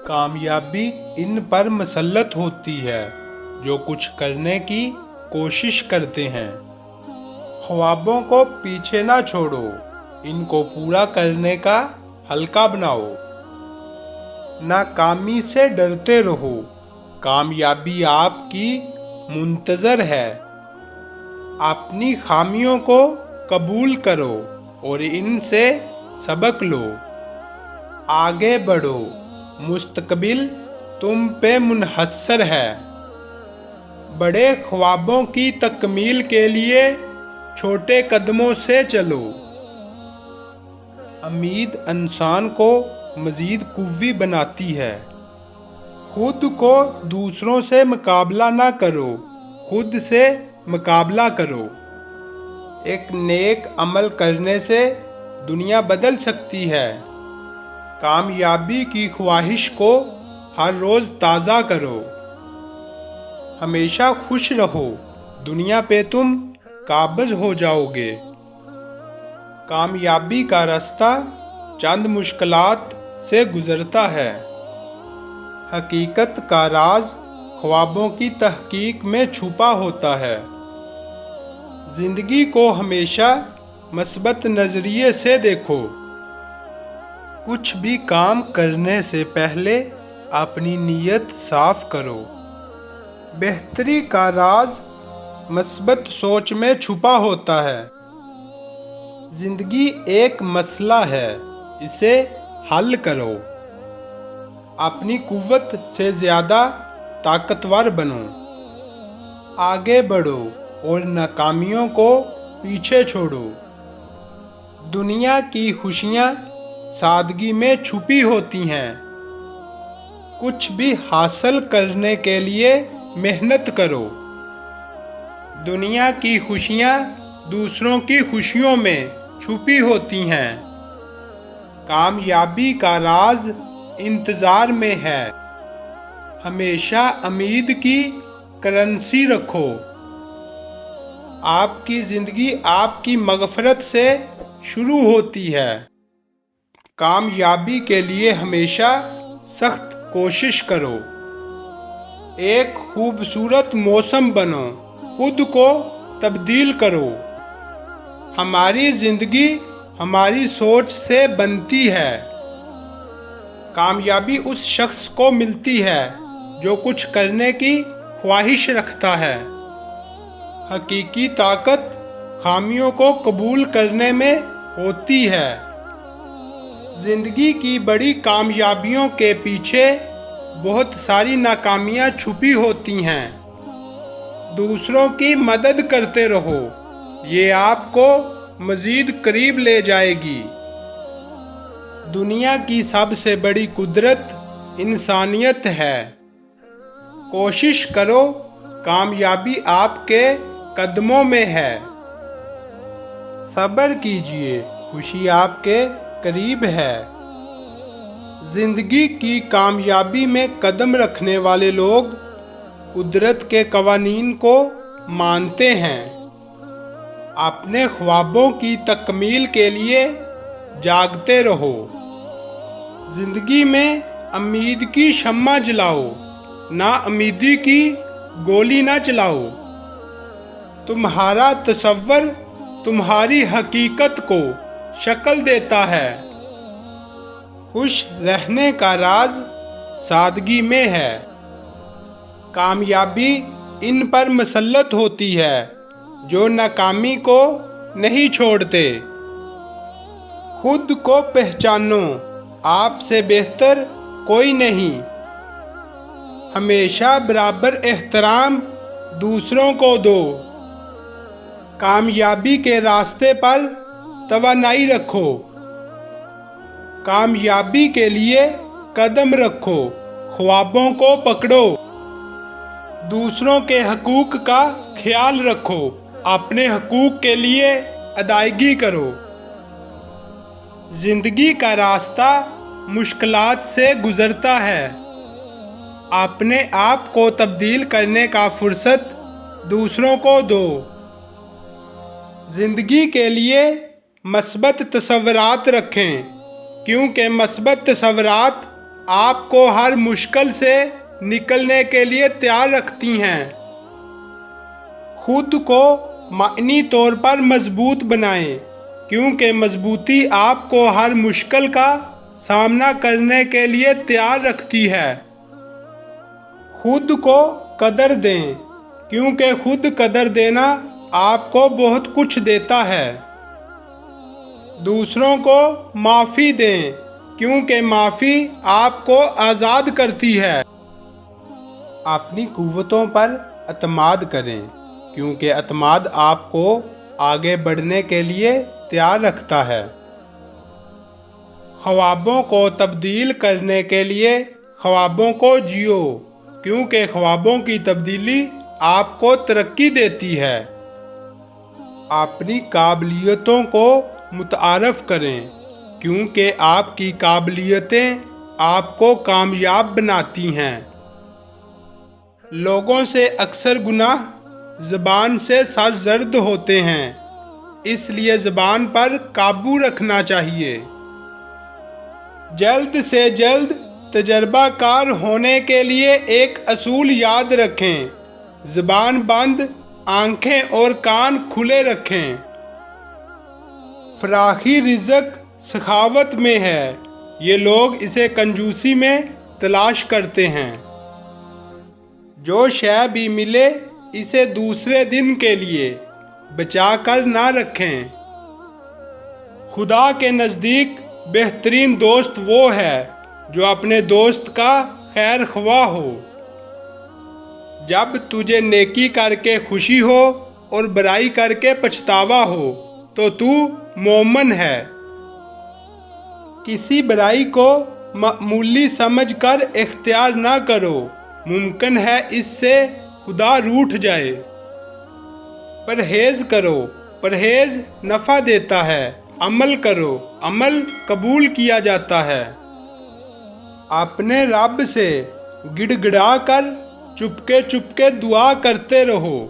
कामयाबी इन पर मसल्लत होती है जो कुछ करने की कोशिश करते हैं। ख्वाबों को पीछे ना छोड़ो, इनको पूरा करने का हल्का बनाओ। नाकामी से डरते रहो, कामयाबी आपकी मुंतज़र है। अपनी खामियों को कबूल करो और इनसे सबक लो। आगे बढ़ो, मुस्तकबिल तुम पे मुनहसर है। बड़े ख्वाबों की तकमील के लिए छोटे कदमों से चलो। उम्मीद इंसान को मज़ीद कुव्वी बनाती है। खुद को दूसरों से मुकाबला ना करो, खुद से मुकाबला करो। एक नेक अमल करने से दुनिया बदल सकती है। कामयाबी की ख्वाहिश को हर रोज़ ताज़ा करो। हमेशा खुश रहो, दुनिया पे तुम काबिज हो जाओगे। कामयाबी का रास्ता चंद मुश्किलात से गुज़रता है। हकीकत का राज ख्वाबों की तहकीक में छुपा होता है। ज़िंदगी को हमेशा मस्बत नज़रिए से देखो। कुछ भी काम करने से पहले अपनी नीयत साफ करो। बेहतरी का राज मस्बत सोच में छुपा होता है। ज़िंदगी एक मसला है, इसे हल करो। अपनी कुव्वत से ज़्यादा ताकतवर बनो। आगे बढ़ो और नाकामियों को पीछे छोड़ो। दुनिया की खुशियाँ सादगी में छुपी होती हैं। कुछ भी हासिल करने के लिए मेहनत करो। दुनिया की खुशियाँ दूसरों की खुशियों में छुपी होती हैं। कामयाबी का राज इंतज़ार में है। हमेशा उम्मीद की करेंसी रखो। आपकी ज़िंदगी आपकी मग़फ़रत से शुरू होती है। कामयाबी के लिए हमेशा सख्त कोशिश करो। एक खूबसूरत मौसम बनो, खुद को तब्दील करो। हमारी ज़िंदगी हमारी सोच से बनती है। कामयाबी उस शख्स को मिलती है जो कुछ करने की ख्वाहिश रखता है। हकीकी ताकत खामियों को कबूल करने में होती है। ज़िंदगी की बड़ी कामयाबियों के पीछे बहुत सारी नाकामियाँ छुपी होती हैं। दूसरों की मदद करते रहो, ये आपको मज़ीद करीब ले जाएगी। दुनिया की सबसे बड़ी कुदरत इंसानियत है। कोशिश करो, कामयाबी आपके कदमों में है। सब्र कीजिए, खुशी आपके करीब है। ज़िंदगी की कामयाबी में कदम रखने वाले लोग कुदरत के कवानीन को मानते हैं। अपने ख्वाबों की तकमील के लिए जागते रहो। ज़िंदगी में उम्मीद की शम्मा जलाओ, ना उम्मीदी की गोली ना चलाओ। तुम्हारा तसव्वुर तुम्हारी हकीकत को शक्ल देता है। खुश रहने का राज सादगी में है। कामयाबी इन पर मसल्लत होती है जो नाकामी को नहीं छोड़ते। खुद को पहचानो, आपसे बेहतर कोई नहीं। हमेशा बराबर एहतराम दूसरों को दो। कामयाबी के रास्ते पर तवानाई रखो। कामयाबी के लिए कदम रखो, ख्वाबों को पकड़ो। दूसरों के हकूक़ का ख्याल रखो, अपने हकूक़ के लिए अदायगी करो। ज़िंदगी का रास्ता मुश्किलात से गुज़रता है। अपने आप को तब्दील करने का फुर्सत दूसरों को दो। ज़िंदगी के लिए मस्बत तसव्वुरात रखें, क्योंकि मस्बत तसव्वुरात آپ کو ہر مشکل سے نکلنے کے لیے تیار رکھتی ہیں۔ خود کو معنی طور پر مضبوط بنائیں، کیونکہ مضبوطی آپ کو ہر مشکل کا سامنا کرنے کے لیے تیار رکھتی ہے۔ خود کو قدر دیں، کیونکہ خود قدر دینا آپ کو بہت کچھ دیتا ہے۔ دوسروں کو معافی دیں، کیونکہ معافی آپ کو آزاد کرتی ہے۔ اپنی قوتوں پر اعتماد کریں، کیونکہ اعتماد آپ کو آگے بڑھنے کے لیے تیار رکھتا ہے۔ خوابوں کو تبدیل کرنے کے لیے خوابوں کو جیو، کیونکہ خوابوں کی تبدیلی آپ کو ترقی دیتی ہے۔ اپنی قابلیتوں کو متعارف کریں، کیونکہ آپ کی قابلیتیں آپ کو کامیاب بناتی ہیں۔ لوگوں سے اکثر گناہ زبان سے سرزد ہوتے ہیں، اس لیے زبان پر قابو رکھنا چاہیے۔ جلد سے جلد تجربہ کار ہونے کے لیے ایک اصول یاد رکھیں: زبان بند، آنکھیں اور کان کھلے رکھیں۔ فراخی رزق سخاوت میں ہے، یہ لوگ اسے کنجوسی میں تلاش کرتے ہیں۔ جو شے بھی ملے اسے دوسرے دن کے لیے بچا کر نہ رکھیں۔ خدا کے نزدیک بہترین دوست وہ ہے جو اپنے دوست کا خیر خواہ ہو۔ جب تجھے نیکی کر کے خوشی ہو اور برائی کر کے پچھتاوا ہو تو مومن ہے۔ کسی برائی کو معمولی سمجھ کر اختیار نہ کرو، ممکن ہے اس سے خدا روٹھ جائے۔ پرہیز کرو، پرہیز نفع دیتا ہے۔ عمل کرو، عمل قبول کیا جاتا ہے۔ اپنے رب سے گڑ گڑا کر چپکے چپکے دعا کرتے رہو۔